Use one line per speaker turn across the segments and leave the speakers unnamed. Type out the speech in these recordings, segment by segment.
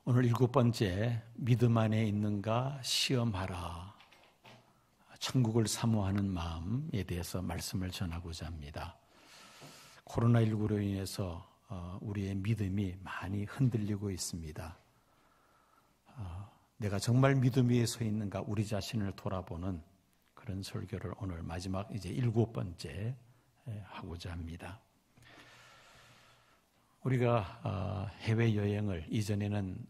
오늘 7번째, 믿음 안에 있는가 시험하라. 천국을 사모하는 마음에 대해서 말씀을 전하고자 합니다. 코로나19로 인해서 우리의 믿음이 많이 흔들리고 있습니다. 내가 정말 믿음 위에 서 있는가 우리 자신을 돌아보는 그런 설교를 오늘 마지막 이제 7번째 하고자 합니다. 우리가 해외여행을 이전에는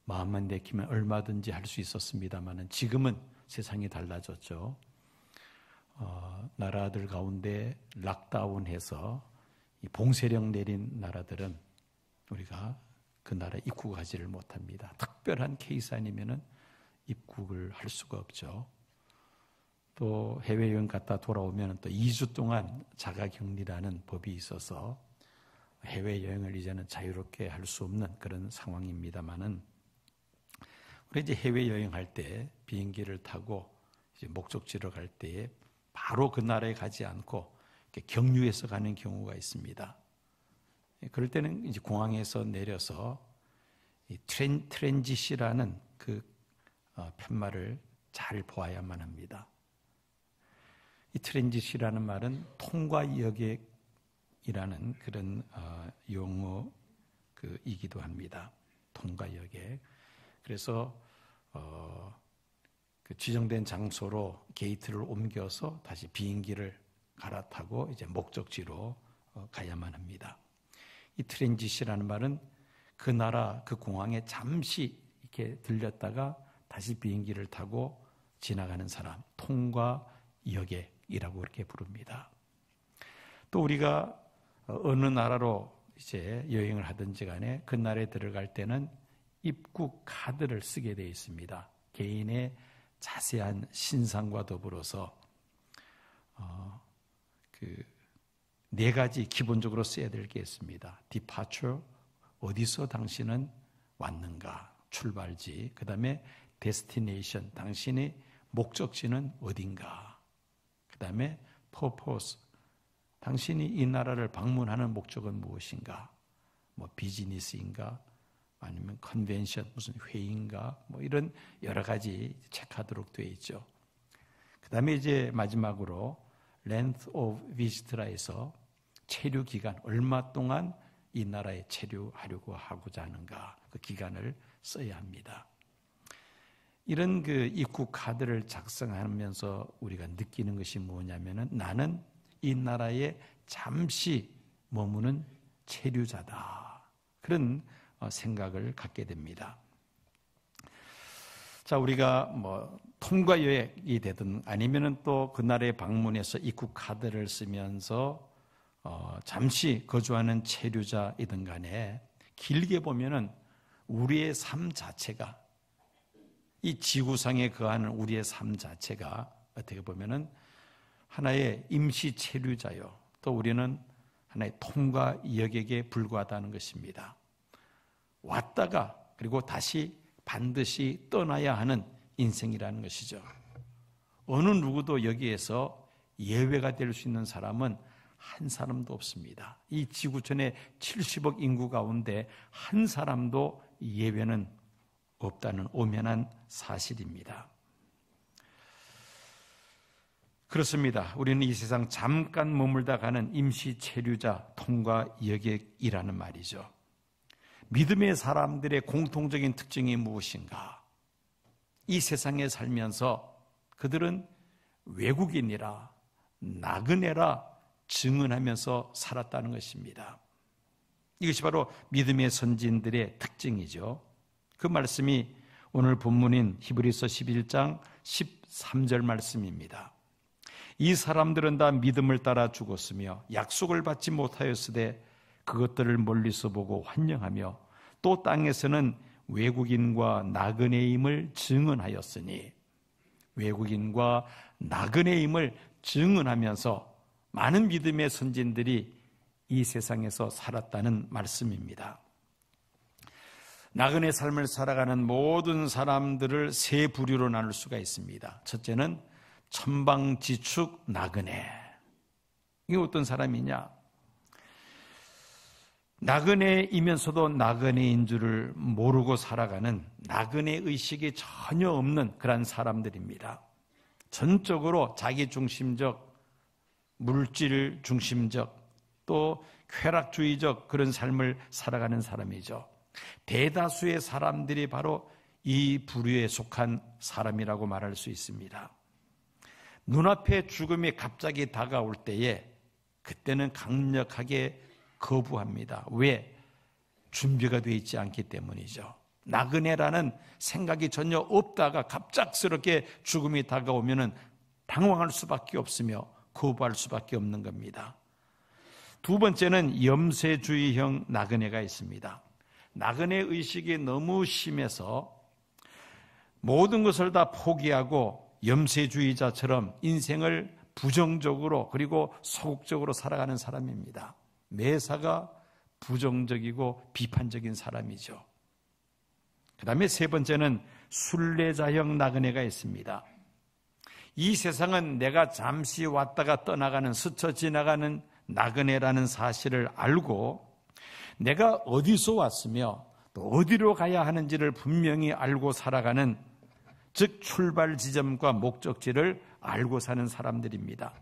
마음만 내키면 얼마든지 할 수 있었습니다만 지금은 세상이 달라졌죠. 나라들 가운데 락다운해서 봉쇄령 내린 나라들은 우리가 그 나라에 입국하지를 못합니다. 특별한 케이스 아니면은 입국을 할 수가 없죠. 또 해외여행 갔다 돌아오면 또 2주 동안 자가격리라는 법이 있어서 해외여행을 이제는 자유롭게 할 수 없는 그런 상황입니다만은 우리 이제 해외여행할 때 비행기를 타고 이제 목적지로 갈 때에 바로 그 나라에 가지 않고 경유해서 가는 경우가 있습니다. 그럴 때는 이제 공항에서 내려서 이 트랜지시라는 그 편말을 잘 보아야만 합니다. 이 트랜지시라는 말은 통과 여객이라는 그런 용어이기도 합니다. 통과 여객. 그래서 그 지정된 장소로 게이트를 옮겨서 다시 비행기를 갈아타고 이제 목적지로 가야만 합니다. 이 트랜지시라는 말은 그 나라 그 공항에 잠시 이렇게 들렸다가 다시 비행기를 타고 지나가는 사람, 통과 여객이라고 그렇게 부릅니다. 또 우리가 어느 나라로 이제 여행을 하든지 간에 그 나라에 들어갈 때는 입국 카드를 쓰게 되어 있습니다. 개인의 자세한 신상과 더불어서 그 4가지 기본적으로 써야 될 게 있습니다. Departure, 어디서 당신은 왔는가, 출발지. 그 다음에 Destination, 당신의 목적지는 어딘가. 그 다음에 Purpose, 당신이 이 나라를 방문하는 목적은 무엇인가? 비즈니스인가? 아니면 컨벤션, 무슨 회의인가? 이런 여러 가지 체크하도록 되어 있죠. 그 다음에 이제 마지막으로 length of visit라 해서 체류 기간, 얼마 동안 이 나라에 체류하려고 하고자 하는가? 그 기간을 써야 합니다. 이런 그 입국 카드를 작성하면서 우리가 느끼는 것이 뭐냐면은 나는 이 나라에 잠시 머무는 체류자다. 그런 생각을 갖게 됩니다. 자, 우리가 통과 여행이 되든 아니면은 또 그 나라에 방문해서 입국 카드를 쓰면서 잠시 거주하는 체류자이든 간에 길게 보면은 우리의 삶 자체가 이 지구상에 거하는 우리의 삶 자체가 어떻게 보면은 하나의 임시 체류자요. 또 우리는 하나의 통과 여객에 불과하다는 것입니다. 왔다가 그리고 다시 반드시 떠나야 하는 인생이라는 것이죠. 어느 누구도 여기에서 예외가 될 수 있는 사람은 한 사람도 없습니다. 이 지구촌의 70억 인구 가운데 한 사람도 예외는 없다는 오면한 사실입니다. 그렇습니다. 우리는 이 세상 잠깐 머물다 가는 임시 체류자, 통과 여객이라는 말이죠. 믿음의 사람들의 공통적인 특징이 무엇인가? 이 세상에 살면서 그들은 외국인이라, 나그네라 증언하면서 살았다는 것입니다. 이것이 바로 믿음의 선진들의 특징이죠. 그 말씀이 오늘 본문인 히브리서 11장 13절 말씀입니다. 이 사람들은 다 믿음을 따라 죽었으며 약속을 받지 못하였으되 그것들을 멀리서 보고 환영하며 또 땅에서는 외국인과 나그네임을 증언하였으니, 외국인과 나그네임을 증언하면서 많은 믿음의 선진들이 이 세상에서 살았다는 말씀입니다. 나그네 삶을 살아가는 모든 사람들을 세 부류로 나눌 수가 있습니다. 첫째는 천방지축 나그네. 이게 어떤 사람이냐? 나그네이면서도 나그네인 줄을 모르고 살아가는 나그네 의식이 전혀 없는 그런 사람들입니다. 전적으로 자기중심적, 물질 중심적, 또 쾌락주의적 그런 삶을 살아가는 사람이죠. 대다수의 사람들이 바로 이 부류에 속한 사람이라고 말할 수 있습니다. 눈앞에 죽음이 갑자기 다가올 때에 그때는 강력하게 거부합니다. 왜? 준비가 되어 있지 않기 때문이죠. 나그네라는 생각이 전혀 없다가 갑작스럽게 죽음이 다가오면 당황할 수밖에 없으며 거부할 수밖에 없는 겁니다. 두 번째는 염세주의형 나그네가 있습니다. 나그네 의식이 너무 심해서 모든 것을 다 포기하고 염세주의자처럼 인생을 부정적으로 그리고 소극적으로 살아가는 사람입니다. 매사가 부정적이고 비판적인 사람이죠. 그 다음에 세 번째는 순례자형 나그네가 있습니다. 이 세상은 내가 잠시 왔다가 떠나가는, 스쳐 지나가는 나그네라는 사실을 알고 내가 어디서 왔으며 또 어디로 가야 하는지를 분명히 알고 살아가는, 즉 출발 지점과 목적지를 알고 사는 사람들입니다.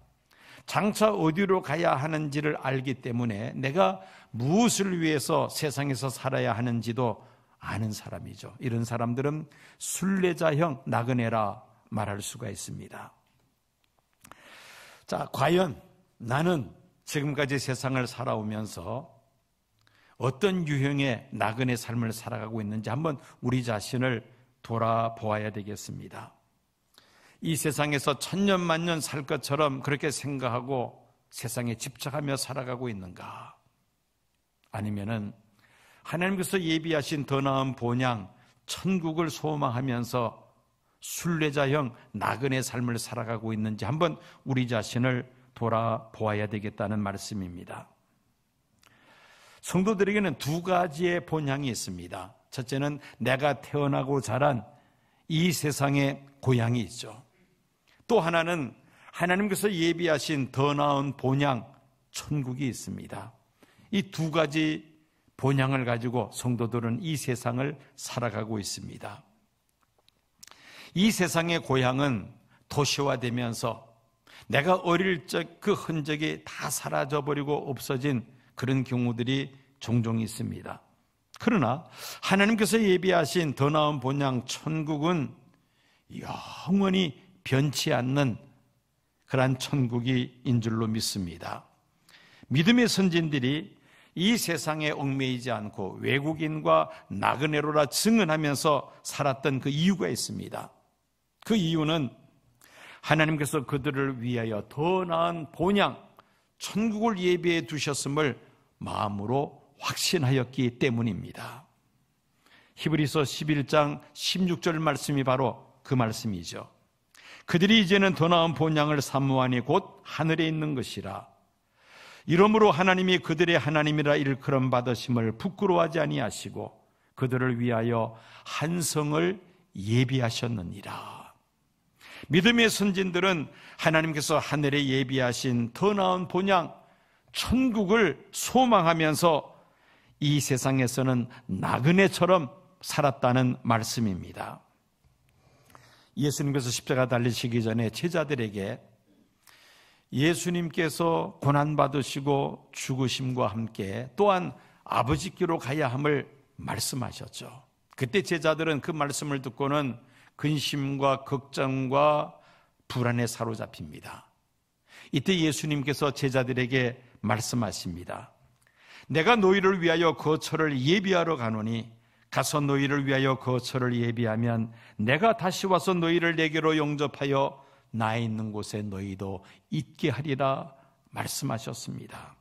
장차 어디로 가야 하는지를 알기 때문에 내가 무엇을 위해서 세상에서 살아야 하는지도 아는 사람이죠. 이런 사람들은 순례자형 나그네라 말할 수가 있습니다. 자, 과연 나는 지금까지 세상을 살아오면서 어떤 유형의 나그네 삶을 살아가고 있는지 한번 우리 자신을 돌아보아야 되겠습니다. 이 세상에서 천년만년 살 것처럼 그렇게 생각하고 세상에 집착하며 살아가고 있는가? 아니면은 하나님께서 예비하신 더 나은 본향, 천국을 소망하면서 순례자형 나그네 삶을 살아가고 있는지 한번 우리 자신을 돌아보아야 되겠다는 말씀입니다. 성도들에게는 두 가지의 본향이 있습니다. 첫째는 내가 태어나고 자란 이 세상의 고향이 있죠. 또 하나는 하나님께서 예비하신 더 나은 본향, 천국이 있습니다. 이 두 가지 본향을 가지고 성도들은 이 세상을 살아가고 있습니다. 이 세상의 고향은 도시화되면서 내가 어릴 적 그 흔적이 다 사라져버리고 없어진 그런 경우들이 종종 있습니다. 그러나 하나님께서 예비하신 더 나은 본향 천국은 영원히 변치 않는 그러한 천국인 줄로 믿습니다. 믿음의 선진들이 이 세상에 얽매이지 않고 외국인과 나그네로라 증언하면서 살았던 그 이유가 있습니다. 그 이유는 하나님께서 그들을 위하여 더 나은 본향, 천국을 예비해 두셨음을 마음으로 확신하였기 때문입니다. 히브리서 11장 16절 말씀이 바로 그 말씀이죠. 그들이 이제는 더 나은 본향을 사모하니 곧 하늘에 있는 것이라. 이러므로 하나님이 그들의 하나님이라 일컬음 받으심을 부끄러워하지 아니하시고 그들을 위하여 한 성을 예비하셨느니라. 믿음의 선진들은 하나님께서 하늘에 예비하신 더 나은 본향, 천국을 소망하면서 이 세상에서는 나그네처럼 살았다는 말씀입니다. 예수님께서 십자가 달리시기 전에 제자들에게 예수님께서 고난받으시고 죽으심과 함께 또한 아버지께로 가야 함을 말씀하셨죠. 그때 제자들은 그 말씀을 듣고는 근심과 걱정과 불안에 사로잡힙니다. 이때 예수님께서 제자들에게 말씀하십니다. 내가 너희를 위하여 거처를 예비하러 가노니 가서 너희를 위하여 거처를 예비하면 내가 다시 와서 너희를 내게로 영접하여 나 있는 곳에 너희도 있게 하리라 말씀하셨습니다.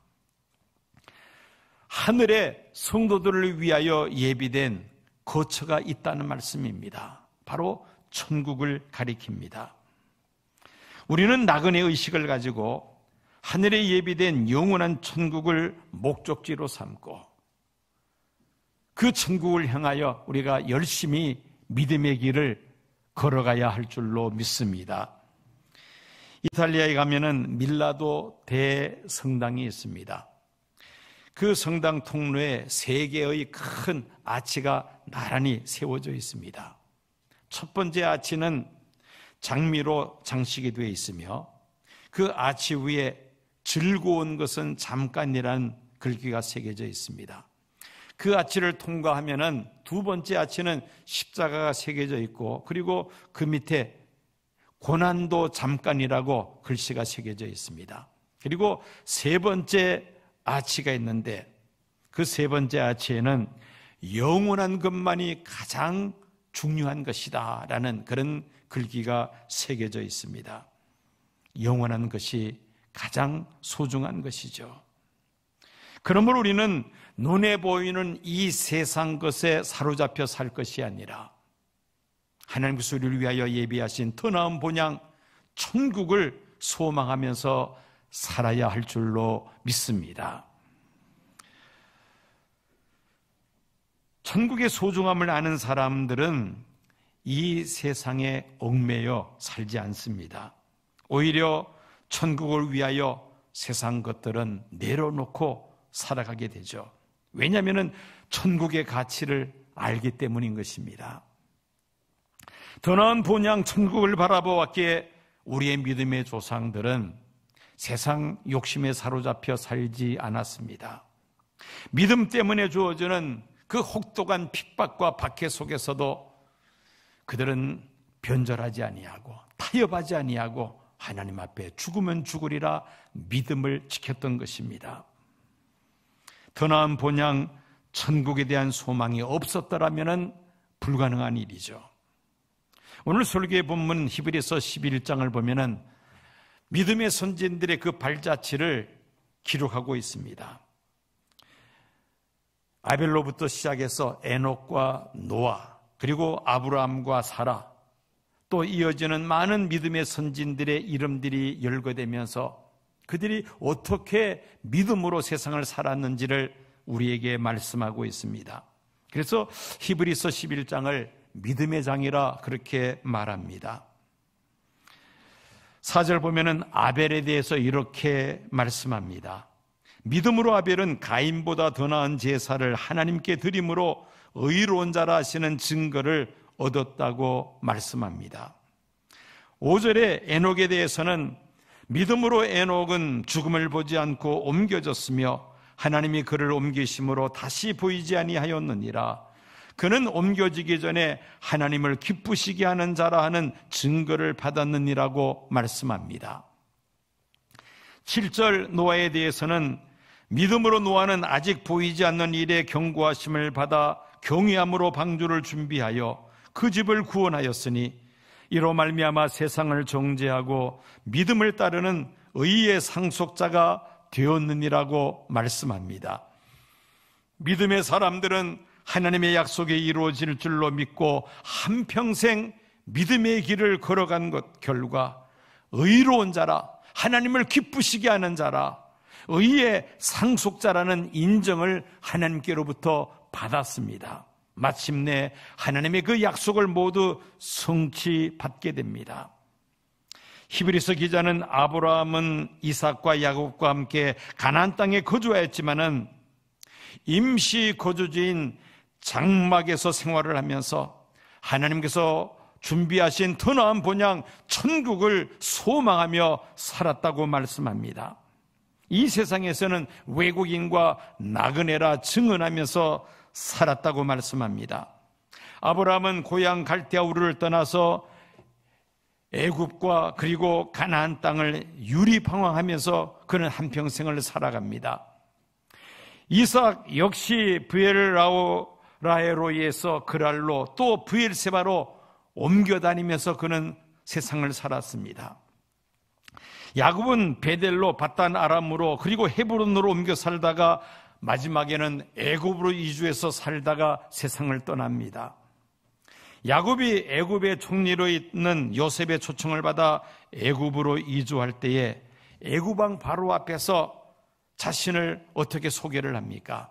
하늘에 성도들을 위하여 예비된 거처가 있다는 말씀입니다. 바로 천국을 가리킵니다. 우리는 나그네 의식을 가지고 하늘에 예비된 영원한 천국을 목적지로 삼고 그 천국을 향하여 우리가 열심히 믿음의 길을 걸어가야 할 줄로 믿습니다. 이탈리아에 가면은 밀라도 대성당이 있습니다. 그 성당 통로에 3개의 큰 아치가 나란히 세워져 있습니다. 첫 번째 아치는 장미로 장식이 되어 있으며 그 아치 위에 즐거운 것은 잠깐이라는 글귀가 새겨져 있습니다. 그 아치를 통과하면은 두 번째 아치는 십자가가 새겨져 있고, 그리고 그 밑에 고난도 잠깐이라고 글씨가 새겨져 있습니다. 그리고 세 번째 아치가 있는데, 그 세 번째 아치에는 영원한 것만이 가장 중요한 것이다 라는 그런 글귀가 새겨져 있습니다. 영원한 것이 가장 소중한 것이죠. 그러므로 우리는 눈에 보이는 이 세상 것에 사로잡혀 살 것이 아니라 하나님께서 우리를 위하여 예비하신 더 나은 본향 천국을 소망하면서 살아야 할 줄로 믿습니다. 천국의 소중함을 아는 사람들은 이 세상에 얽매여 살지 않습니다. 오히려 천국을 위하여 세상 것들은 내려놓고 살아가게 되죠. 왜냐하면 천국의 가치를 알기 때문인 것입니다. 더 나은 본향 천국을 바라보았기에 우리의 믿음의 조상들은 세상 욕심에 사로잡혀 살지 않았습니다. 믿음 때문에 주어지는 그 혹독한 핍박과 박해 속에서도 그들은 변절하지 아니하고 타협하지 아니하고 하나님 앞에 죽으면 죽으리라 믿음을 지켰던 것입니다. 더 나은 본향 천국에 대한 소망이 없었더라면 불가능한 일이죠. 오늘 설교의 본문 히브리서 11장을 보면은 믿음의 선진들의 그 발자취를 기록하고 있습니다. 아벨로부터 시작해서 에녹과 노아, 그리고 아브라함과 사라, 또 이어지는 많은 믿음의 선진들의 이름들이 열거되면서 그들이 어떻게 믿음으로 세상을 살았는지를 우리에게 말씀하고 있습니다. 그래서 히브리서 11장을 믿음의 장이라 그렇게 말합니다. 4절 보면은 아벨에 대해서 이렇게 말씀합니다. 믿음으로 아벨은 가인보다 더 나은 제사를 하나님께 드림으로 의로운 자라 하시는 증거를 얻었다고 말씀합니다. 5절에 에녹에 대해서는 믿음으로 에녹은 죽음을 보지 않고 옮겨졌으며 하나님이 그를 옮기심으로 다시 보이지 아니하였느니라. 그는 옮겨지기 전에 하나님을 기쁘시게 하는 자라 하는 증거를 받았느니라고 말씀합니다. 7절 노아에 대해서는 믿음으로 노아는 아직 보이지 않는 일에 경고하심을 받아 경외함으로 방주를 준비하여 그 집을 구원하였으니 이로 말미암아 세상을 정죄하고 믿음을 따르는 의의 상속자가 되었느니라고 말씀합니다. 믿음의 사람들은 하나님의 약속이 이루어질 줄로 믿고 한평생 믿음의 길을 걸어간 것 결과 의로운 자라, 하나님을 기쁘시게 하는 자라, 의의 상속자라는 인정을 하나님께로부터 받았습니다. 마침내 하나님의 그 약속을 모두 성취받게 됩니다. 히브리서 기자는 아브라함은 이삭과 야곱과 함께 가나안 땅에 거주하였지만은 임시 거주지인 장막에서 생활을 하면서 하나님께서 준비하신 더 나은 본향 천국을 소망하며 살았다고 말씀합니다. 이 세상에서는 외국인과 나그네라 증언하면서 살았다고 말씀합니다. 아브라함은 고향 갈대아 우르를 떠나서 애굽과 그리고 가나안 땅을 유리방황하면서 그는 한평생을 살아갑니다. 이삭 역시 브엘라헤로이에서 그랄로 또 브엘세바로 옮겨 다니면서 그는 세상을 살았습니다. 야곱은 베델로 바단 아람으로 그리고 헤브론으로 옮겨 살다가 마지막에는 애굽으로 이주해서 살다가 세상을 떠납니다. 야곱이 애굽의 총리로 있는 요셉의 초청을 받아 애굽으로 이주할 때에 애굽 왕 바로 앞에서 자신을 어떻게 소개를 합니까?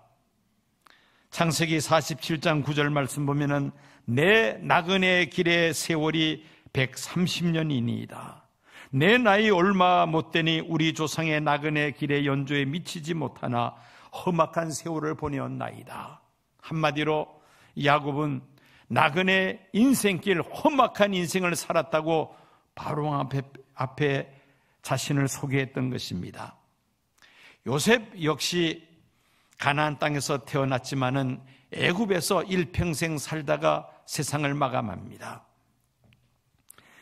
창세기 47장 9절 말씀 보면은 내 나그네 길의 세월이 130년이니이다. 내 나이 얼마 못되니 우리 조상의 나그네 길의 연조에 미치지 못하나 험악한 세월을 보내었나이다. 한마디로 야곱은 나그네 인생길 험악한 인생을 살았다고 바로왕 앞에 자신을 소개했던 것입니다. 요셉 역시 가나안 땅에서 태어났지만은 애굽에서 일평생 살다가 세상을 마감합니다.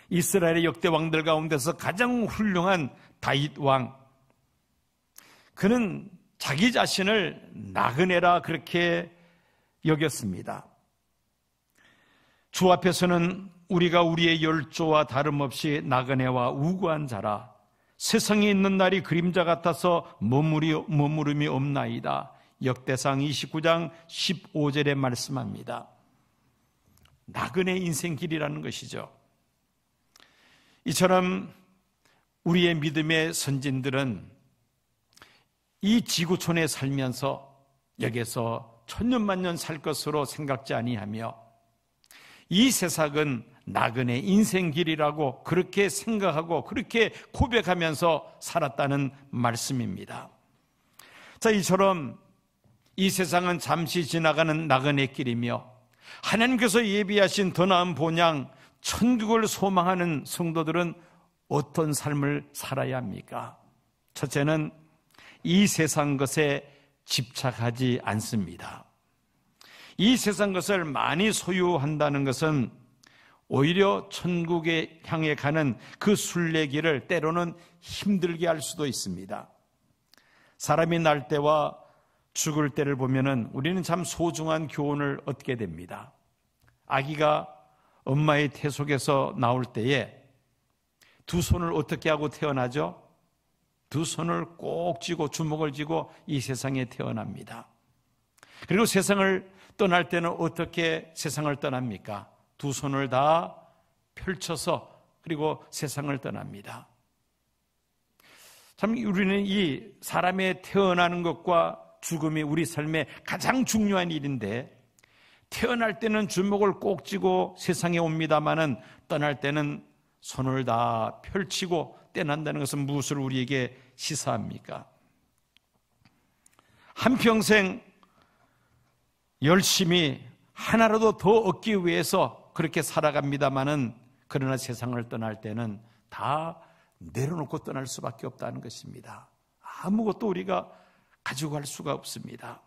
이스라엘의 역대 왕들 가운데서 가장 훌륭한 다윗 왕, 그는 자기 자신을 나그네라 그렇게 여겼습니다. 주 앞에서는 우리가 우리의 열조와 다름없이 나그네와 우고한 자라, 세상에 있는 날이 그림자 같아서 머무름이 없나이다. 역대상 29장 15절에 말씀합니다. 나그네 인생길이라는 것이죠. 이처럼 우리의 믿음의 선진들은 이 지구촌에 살면서 여기서 천년만년 살 것으로 생각지 아니하며 이 세상은 나그네 인생길이라고 그렇게 생각하고 그렇게 고백하면서 살았다는 말씀입니다. 자, 이처럼 이 세상은 잠시 지나가는 나그네 길이며 하나님께서 예비하신 더 나은 본향 천국을 소망하는 성도들은 어떤 삶을 살아야 합니까? 첫째는 이 세상 것에 집착하지 않습니다. 이 세상 것을 많이 소유한다는 것은 오히려 천국에 향해 가는 그 순례길을 때로는 힘들게 할 수도 있습니다. 사람이 날 때와 죽을 때를 보면은 우리는 참 소중한 교훈을 얻게 됩니다. 아기가 엄마의 태 속에서 나올 때에 두 손을 어떻게 하고 태어나죠? 두 손을 꼭 쥐고 주먹을 쥐고 이 세상에 태어납니다. 그리고 세상을 떠날 때는 어떻게 세상을 떠납니까? 두 손을 다 펼쳐서 그리고 세상을 떠납니다. 참 우리는 이 사람의 태어나는 것과 죽음이 우리 삶의 가장 중요한 일인데, 태어날 때는 주먹을 꼭 쥐고 세상에 옵니다마는 떠날 때는 손을 다 펼치고 떠난다는 것은 무엇을 우리에게 시사합니까? 한평생 열심히 하나라도 더 얻기 위해서 그렇게 살아갑니다마는 그러나 세상을 떠날 때는 다 내려놓고 떠날 수밖에 없다는 것입니다. 아무것도 우리가 가지고 갈 수가 없습니다.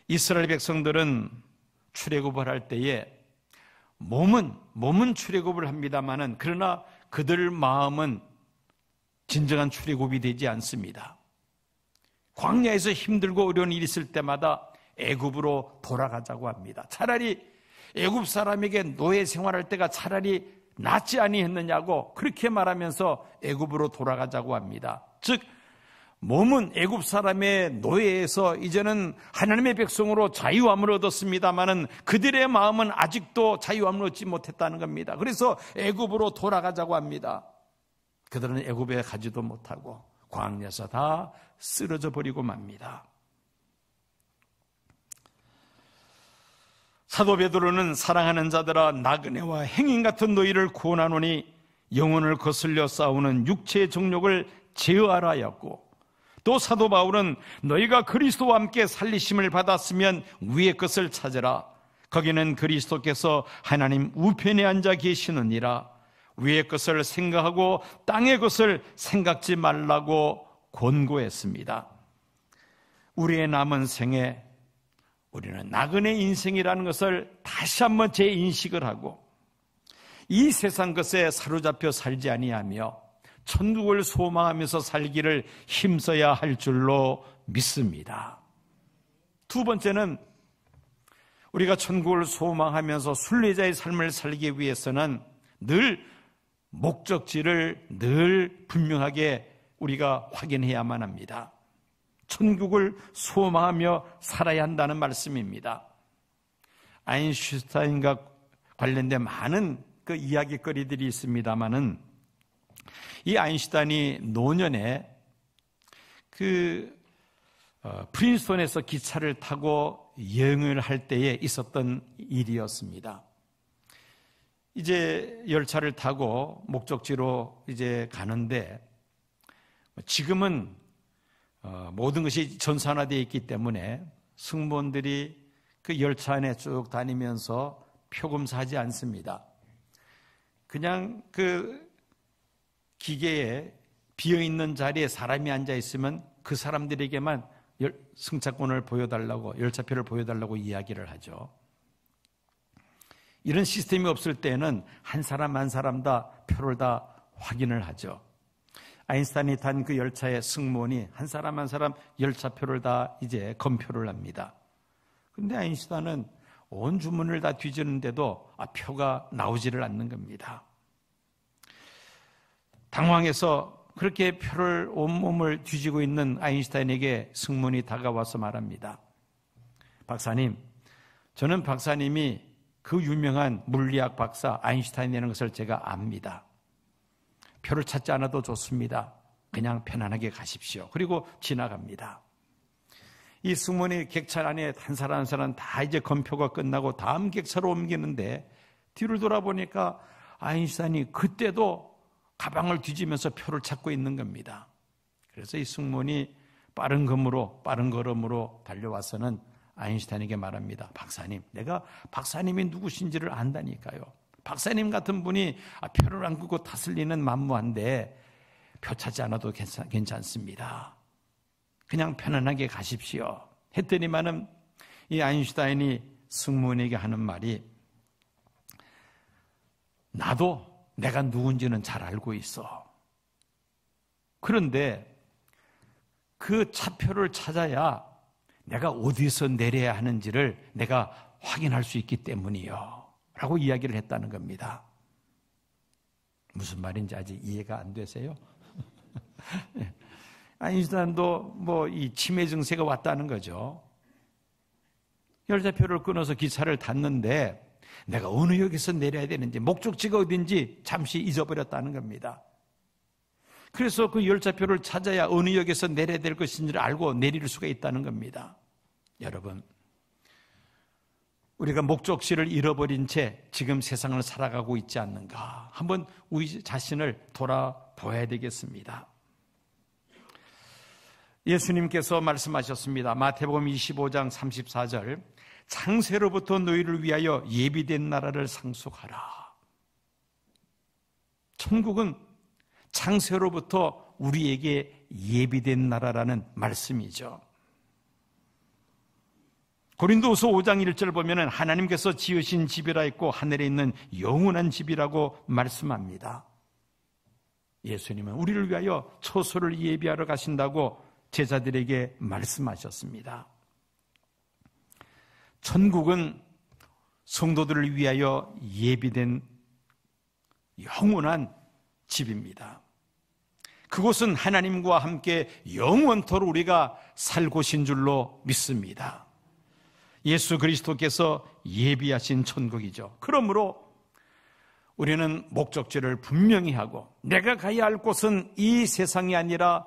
이스라엘 백성들은 출애굽을 할 때에 몸은 출애굽을 합니다마는 그러나 그들 마음은 진정한 출애굽이 되지 않습니다. 광야에서 힘들고 어려운 일이 있을 때마다 애굽으로 돌아가자고 합니다. 차라리 애굽 사람에게 노예 생활할 때가 차라리 낫지 아니했느냐고 그렇게 말하면서 애굽으로 돌아가자고 합니다. 즉 몸은 애굽 사람의 노예에서 이제는 하나님의 백성으로 자유함을 얻었습니다마는 그들의 마음은 아직도 자유함을 얻지 못했다는 겁니다. 그래서 애굽으로 돌아가자고 합니다. 그들은 애굽에 가지도 못하고 광야에서 다 쓰러져 버리고 맙니다. 사도 베드로는 사랑하는 자들아 나그네와 행인 같은 너희를 구원하노니 영혼을 거슬려 싸우는 육체의 정욕을 제어하라 하였고, 또 사도 바울은 너희가 그리스도와 함께 살리심을 받았으면 위의 것을 찾으라. 거기는 그리스도께서 하나님 우편에 앉아 계시느니라. 위의 것을 생각하고 땅의 것을 생각지 말라고 권고했습니다. 우리의 남은 생에 우리는 나그네 인생이라는 것을 다시 한번 재인식을 하고 이 세상 것에 사로잡혀 살지 아니하며 천국을 소망하면서 살기를 힘써야 할 줄로 믿습니다. 두 번째는 우리가 천국을 소망하면서 순례자의 삶을 살기 위해서는 늘 목적지를 늘 분명하게 우리가 확인해야만 합니다. 천국을 소망하며 살아야 한다는 말씀입니다. 아인슈타인과 관련된 많은 그 이야기거리들이 있습니다만은 이 아인슈타인이 노년에 프린스턴에서 기차를 타고 여행을 할 때에 있었던 일이었습니다. 이제 열차를 타고 목적지로 이제 가는데 지금은 모든 것이 전산화되어 있기 때문에 승무원들이 그 열차 안에 쭉 다니면서 표금 사지 않습니다. 그냥 그 기계에 비어있는 자리에 사람이 앉아있으면 그 사람들에게만 승차권을 보여달라고, 열차표를 보여달라고 이야기를 하죠. 이런 시스템이 없을 때는 한 사람 한 사람 다 표를 다 확인을 하죠. 아인슈타인이 탄 그 열차의 승무원이 한 사람 한 사람 열차표를 다 이제 검표를 합니다. 그런데 아인슈타인은 온 주문을 다 뒤지는데도 표가 나오지를 않는 겁니다. 당황해서 그렇게 표를 온몸을 뒤지고 있는 아인슈타인에게 승무원이 다가와서 말합니다. 박사님, 저는 박사님이 그 유명한 물리학 박사 아인슈타인이라는 것을 제가 압니다. 표를 찾지 않아도 좋습니다. 그냥 편안하게 가십시오. 그리고 지나갑니다. 이 승무원이 객차 안에 한 사람 한 사람 다 이제 검표가 끝나고 다음 객차로 옮기는데 뒤를 돌아보니까 아인슈타인이 그때도 가방을 뒤지면서 표를 찾고 있는 겁니다. 그래서 이 승무원이 빠른 걸음으로 달려와서는 아인슈타인에게 말합니다. 박사님, 내가 박사님이 누구신지를 안다니까요. 박사님 같은 분이 표를 안 끄고 다스리는 만무한데 표 찾지 않아도 괜찮습니다. 그냥 편안하게 가십시오. 했더니만은 이 아인슈타인이 승무원에게 하는 말이, 나도 내가 누군지는 잘 알고 있어. 그런데 그 차표를 찾아야 내가 어디서 내려야 하는지를 내가 확인할 수 있기 때문이요. 라고 이야기를 했다는 겁니다. 무슨 말인지 아직 이해가 안 되세요? 아인슈타인도 이 치매 증세가 왔다는 거죠. 열차표를 끊어서 기차를 탔는데 내가 어느 역에서 내려야 되는지, 목적지가 어딘지 잠시 잊어버렸다는 겁니다. 그래서 그 열차표를 찾아야 어느 역에서 내려야 될 것인지를 알고 내릴 수가 있다는 겁니다. 여러분, 우리가 목적지를 잃어버린 채 지금 세상을 살아가고 있지 않는가? 한번 우리 자신을 돌아보아야 되겠습니다. 예수님께서 말씀하셨습니다. 마태복음 25장 34절, 창세로부터 너희를 위하여 예비된 나라를 상속하라. 천국은 창세로부터 우리에게 예비된 나라라는 말씀이죠. 고린도후서 5장 1절 보면은 하나님께서 지으신 집이라 했고 하늘에 있는 영원한 집이라고 말씀합니다. 예수님은 우리를 위하여 처소를 예비하러 가신다고 제자들에게 말씀하셨습니다. 천국은 성도들을 위하여 예비된 영원한 집입니다. 그곳은 하나님과 함께 영원토록 우리가 살 곳인 줄로 믿습니다. 예수 그리스도께서 예비하신 천국이죠. 그러므로 우리는 목적지를 분명히 하고 내가 가야 할 곳은 이 세상이 아니라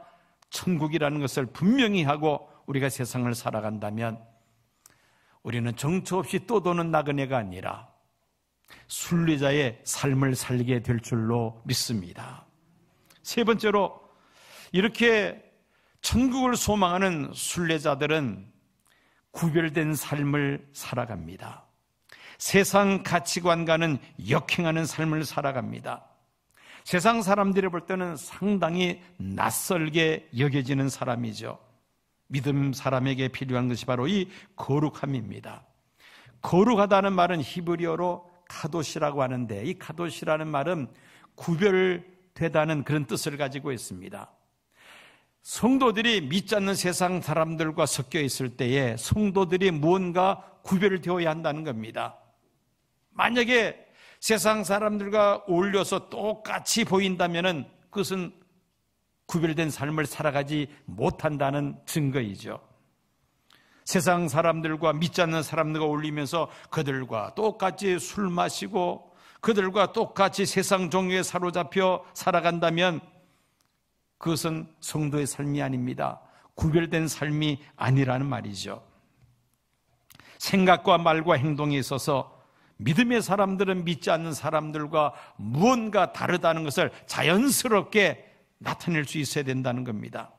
천국이라는 것을 분명히 하고 우리가 세상을 살아간다면 우리는 정처 없이 떠도는 나그네가 아니라 순례자의 삶을 살게 될 줄로 믿습니다. 세 번째로, 이렇게 천국을 소망하는 순례자들은 구별된 삶을 살아갑니다. 세상 가치관과는 역행하는 삶을 살아갑니다. 세상 사람들이 볼 때는 상당히 낯설게 여겨지는 사람이죠. 믿음 사람에게 필요한 것이 바로 이 거룩함입니다. 거룩하다는 말은 히브리어로 카도시라고 하는데, 이 카도시라는 말은 구별되다는 그런 뜻을 가지고 있습니다. 성도들이 믿지 않는 세상 사람들과 섞여 있을 때에 성도들이 무언가 구별되어야 한다는 겁니다. 만약에 세상 사람들과 어울려서 똑같이 보인다면 그것은 구별된 삶을 살아가지 못한다는 증거이죠. 세상 사람들과 믿지 않는 사람들과 어울리면서 그들과 똑같이 술 마시고 그들과 똑같이 세상 종교에 사로잡혀 살아간다면 그것은 성도의 삶이 아닙니다. 구별된 삶이 아니라는 말이죠. 생각과 말과 행동에 있어서 믿음의 사람들은 믿지 않는 사람들과 무언가 다르다는 것을 자연스럽게 나타낼 수 있어야 된다는 겁니다.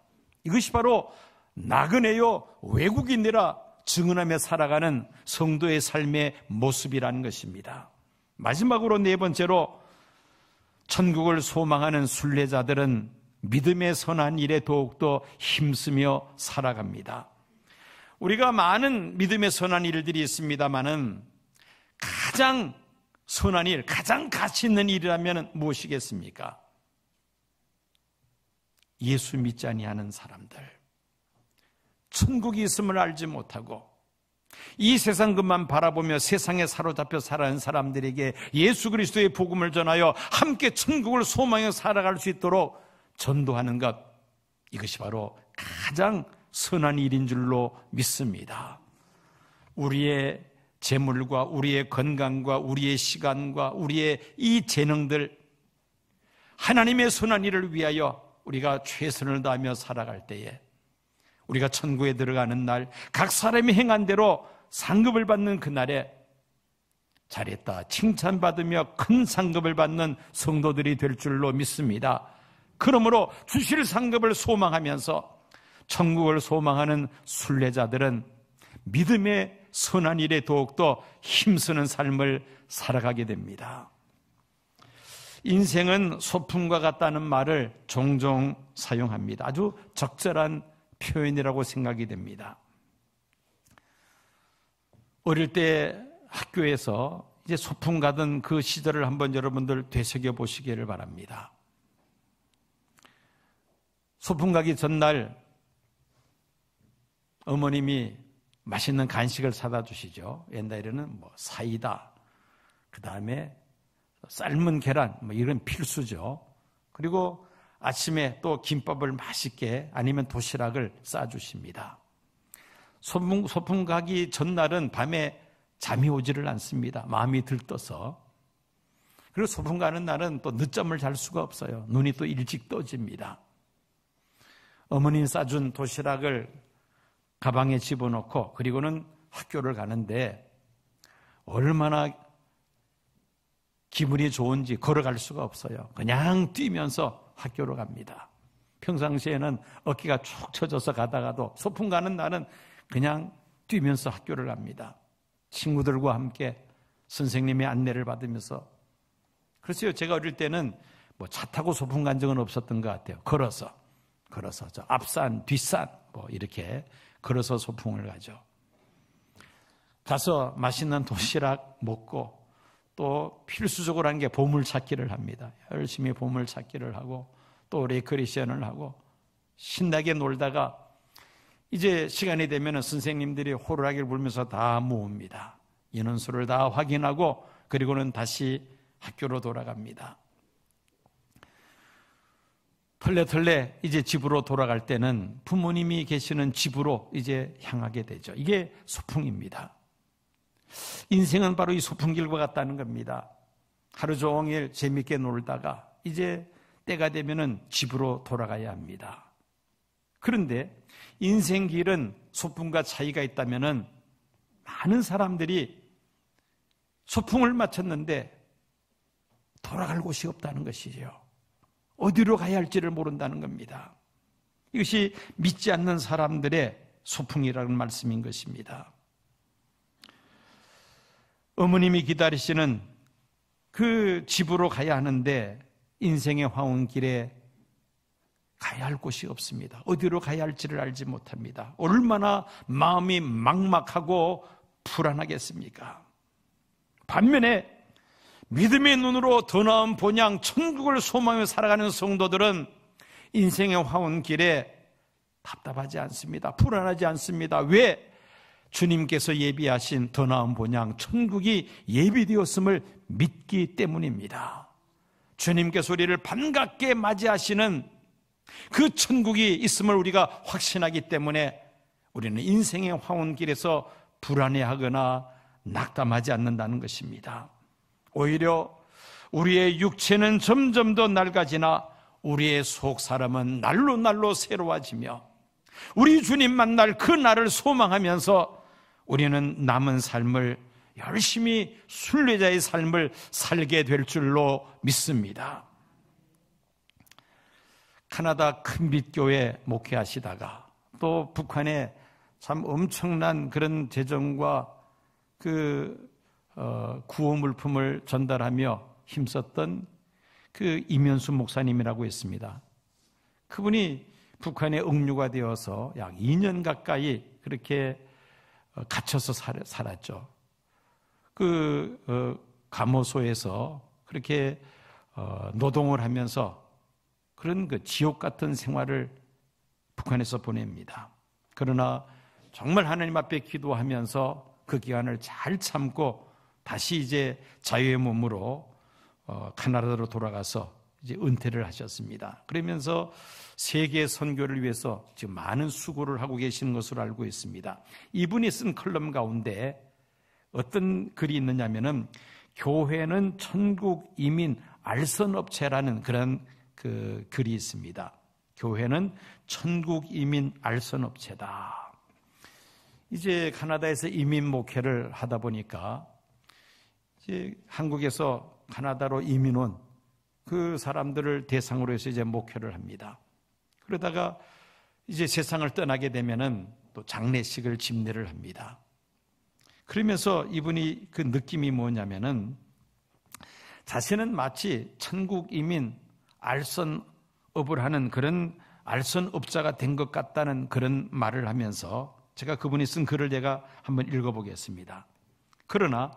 이것이 바로 나그네요 외국인이라 증언하며 살아가는 성도의 삶의 모습이라는 것입니다. 마지막으로 네 번째로 천국을 소망하는 순례자들은 믿음의 선한 일에 더욱더 힘쓰며 살아갑니다. 우리가 많은 믿음의 선한 일들이 있습니다마는 가장 선한 일, 가장 가치 있는 일이라면 무엇이겠습니까? 예수 믿지 아니하는 사람들, 천국이 있음을 알지 못하고 이 세상 것만 바라보며 세상에 사로잡혀 살아가는 사람들에게 예수 그리스도의 복음을 전하여 함께 천국을 소망해 살아갈 수 있도록 전도하는 것, 이것이 바로 가장 선한 일인 줄로 믿습니다. 우리의 재물과 우리의 건강과 우리의 시간과 우리의 이 재능들, 하나님의 선한 일을 위하여 우리가 최선을 다하며 살아갈 때에 우리가 천국에 들어가는 날, 각 사람이 행한 대로 상급을 받는 그날에 잘했다 칭찬받으며 큰 상급을 받는 성도들이 될 줄로 믿습니다. 그러므로 주실 상급을 소망하면서 천국을 소망하는 순례자들은 믿음의 선한 일에 더욱더 힘쓰는 삶을 살아가게 됩니다. 인생은 소풍과 같다는 말을 종종 사용합니다. 아주 적절한 표현이라고 생각이 됩니다. 어릴 때 학교에서 이제 소풍 가던 그 시절을 한번 여러분들 되새겨 보시기를 바랍니다. 소풍 가기 전날 어머님이 맛있는 간식을 사다 주시죠. 옛날에는 사이다, 그 다음에 삶은 계란, 이런 필수죠. 그리고 아침에 또 김밥을 맛있게, 아니면 도시락을 싸주십니다. 소풍 가기 전날은 밤에 잠이 오지를 않습니다. 마음이 들떠서. 그리고 소풍 가는 날은 또 늦잠을 잘 수가 없어요. 눈이 또 일찍 떠집니다. 어머니 싸준 도시락을 가방에 집어넣고 그리고는 학교를 가는데 얼마나 기분이 좋은지 걸어갈 수가 없어요. 그냥 뛰면서 학교로 갑니다. 평상시에는 어깨가 축 처져서 가다가도 소풍 가는 날은 그냥 뛰면서 학교를 갑니다. 친구들과 함께 선생님의 안내를 받으면서. 그래서요, 제가 어릴 때는 차 타고 소풍 간 적은 없었던 것 같아요. 걸어서 저 앞산, 뒷산 이렇게 걸어서 소풍을 가죠. 가서 맛있는 도시락 먹고 또 필수적으로 한 게 보물찾기를 합니다. 열심히 보물찾기를 하고 또 레크레이션을 하고 신나게 놀다가 이제 시간이 되면 선생님들이 호루라기를 불면서 다 모읍니다. 인원수를 다 확인하고 그리고는 다시 학교로 돌아갑니다. 털레털레 이제 집으로 돌아갈 때는 부모님이 계시는 집으로 이제 향하게 되죠. 이게 소풍입니다. 인생은 바로 이 소풍길과 같다는 겁니다. 하루 종일 재밌게 놀다가 이제 때가 되면은 집으로 돌아가야 합니다. 그런데 인생길은 소풍과 차이가 있다면은 많은 사람들이 소풍을 마쳤는데 돌아갈 곳이 없다는 것이죠. 어디로 가야 할지를 모른다는 겁니다. 이것이 믿지 않는 사람들의 소풍이라는 말씀인 것입니다. 어머님이 기다리시는 그 집으로 가야 하는데 인생의 황혼길에 가야 할 곳이 없습니다. 어디로 가야 할지를 알지 못합니다. 얼마나 마음이 막막하고 불안하겠습니까? 반면에 믿음의 눈으로 더 나은 본향 천국을 소망하며 살아가는 성도들은 인생의 황혼길에 답답하지 않습니다. 불안하지 않습니다. 왜? 주님께서 예비하신 더 나은 본향 천국이 예비되었음을 믿기 때문입니다. 주님께서 우리를 반갑게 맞이하시는 그 천국이 있음을 우리가 확신하기 때문에 우리는 인생의 황혼길에서 불안해하거나 낙담하지 않는다는 것입니다. 오히려 우리의 육체는 점점 더 낡아지나 우리의 속 사람은 날로 날로 새로워지며 우리 주님 만날 그 날을 소망하면서 우리는 남은 삶을 열심히 순례자의 삶을 살게 될 줄로 믿습니다. 카나다 큰빛교회 목회하시다가 또 북한에 참 엄청난 그런 재정과 구호 물품을 전달하며 힘썼던 그 이면수 목사님이라고 있습니다. 그분이 북한에 억류가 되어서 약 2년 가까이 그렇게 갇혀서 살았죠. 감호소에서 그렇게 노동을 하면서 그런 지옥 같은 생활을 북한에서 보냅니다. 그러나 정말 하나님 앞에 기도하면서 그 기간을 잘 참고 다시 이제 자유의 몸으로 카나다로 돌아가서 이제 은퇴를 하셨습니다. 그러면서 세계 선교를 위해서 지금 많은 수고를 하고 계시는 것으로 알고 있습니다. 이분이 쓴 컬럼 가운데 어떤 글이 있느냐면은 교회는 천국 이민 알선업체라는 그런 글이 있습니다. 교회는 천국 이민 알선업체다. 이제 카나다에서 이민 목회를 하다 보니까 이제 한국에서 카나다로 이민 온 그 사람들을 대상으로 해서 이제 목회를 합니다. 그러다가 이제 세상을 떠나게 되면은 또 장례식을 집례를 합니다. 그러면서 이분이 그 느낌이 뭐냐면은 자신은 마치 천국 이민 알선업을 하는 그런 알선업자가 된 것 같다는 그런 말을 하면서 제가 그분이 쓴 글을 제가 한번 읽어보겠습니다. 그러나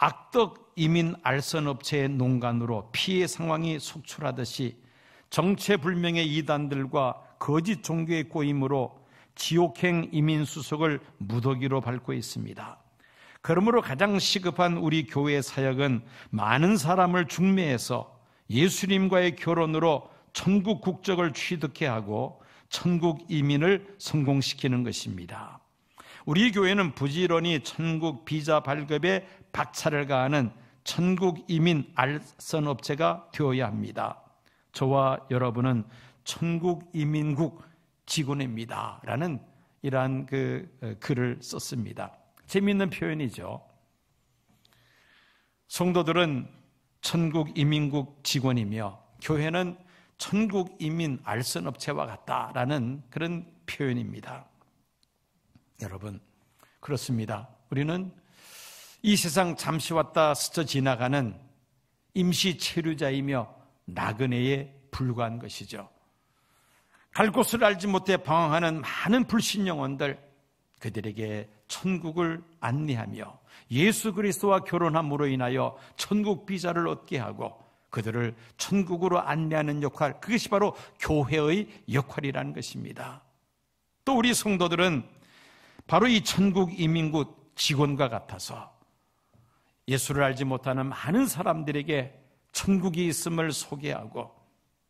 악덕 이민 알선업체의 농간으로 피해 상황이 속출하듯이 정체불명의 이단들과 거짓 종교의 꼬임으로 지옥행 이민 수속을 무더기로 밟고 있습니다. 그러므로 가장 시급한 우리 교회의 사역은 많은 사람을 중매해서 예수님과의 결혼으로 천국 국적을 취득해 하고 천국 이민을 성공시키는 것입니다. 우리 교회는 부지런히 천국 비자 발급에 박차를 가하는 천국 이민 알선업체가 되어야 합니다. 저와 여러분은 천국 이민국 직원입니다. 라는 이러한 글을 썼습니다. 재미있는 표현이죠. 성도들은 천국 이민국 직원이며 교회는 천국 이민 알선업체와 같다라는 그런 표현입니다. 여러분, 그렇습니다. 우리는 이 세상 잠시 왔다 스쳐 지나가는 임시 체류자이며 나그네에 불과한 것이죠. 갈 곳을 알지 못해 방황하는 많은 불신 영혼들, 그들에게 천국을 안내하며 예수 그리스도와 결혼함으로 인하여 천국 비자를 얻게 하고 그들을 천국으로 안내하는 역할, 그것이 바로 교회의 역할이라는 것입니다. 또 우리 성도들은 바로 이 천국 이민국 직원과 같아서 예수를 알지 못하는 많은 사람들에게 천국이 있음을 소개하고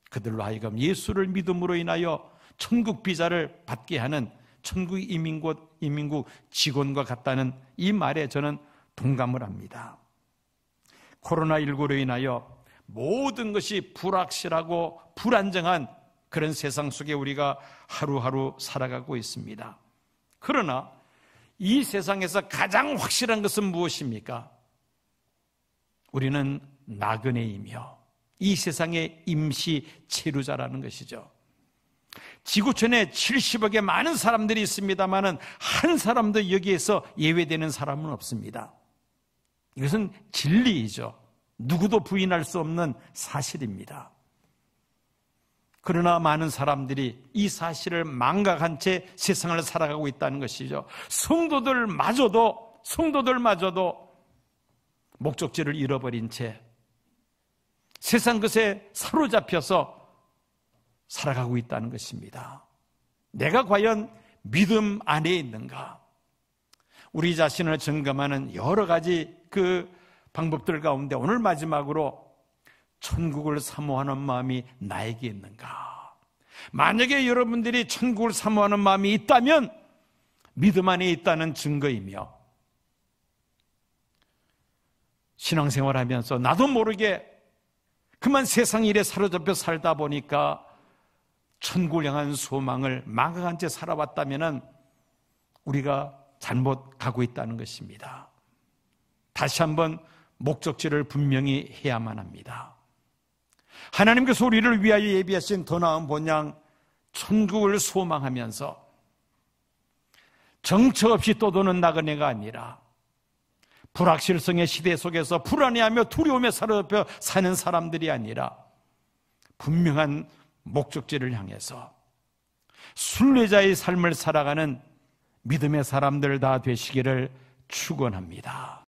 그들로 하여금 예수를 믿음으로 인하여 천국 비자를 받게 하는 천국 이민국 직원과 같다는 이 말에 저는 동감을 합니다. 코로나19로 인하여 모든 것이 불확실하고 불안정한 그런 세상 속에 우리가 하루하루 살아가고 있습니다. 그러나 이 세상에서 가장 확실한 것은 무엇입니까? 우리는 나그네이며 이 세상의 임시 체류자라는 것이죠. 지구촌에 70억의 많은 사람들이 있습니다만 한 사람도 여기에서 예외되는 사람은 없습니다. 이것은 진리이죠. 누구도 부인할 수 없는 사실입니다. 그러나 많은 사람들이 이 사실을 망각한 채 세상을 살아가고 있다는 것이죠. 성도들마저도 목적지를 잃어버린 채 세상 것에 사로잡혀서 살아가고 있다는 것입니다. 내가 과연 믿음 안에 있는가? 우리 자신을 점검하는 여러 가지 그 방법들 가운데 오늘 마지막으로 천국을 사모하는 마음이 나에게 있는가? 만약에 여러분들이 천국을 사모하는 마음이 있다면 믿음 안에 있다는 증거이며, 신앙생활하면서 나도 모르게 그만 세상 일에 사로잡혀 살다 보니까 천국을 향한 소망을 망각한 채 살아왔다면 우리가 잘못 가고 있다는 것입니다. 다시 한번 목적지를 분명히 해야만 합니다. 하나님께서 우리를 위하여 예비하신 더 나은 본향 천국을 소망하면서 정처 없이 떠도는 나그네가 아니라 불확실성의 시대 속에서 불안해하며 두려움에 사로잡혀 사는 사람들이 아니라 분명한 목적지를 향해서 순례자의 삶을 살아가는 믿음의 사람들 다 되시기를 축원합니다.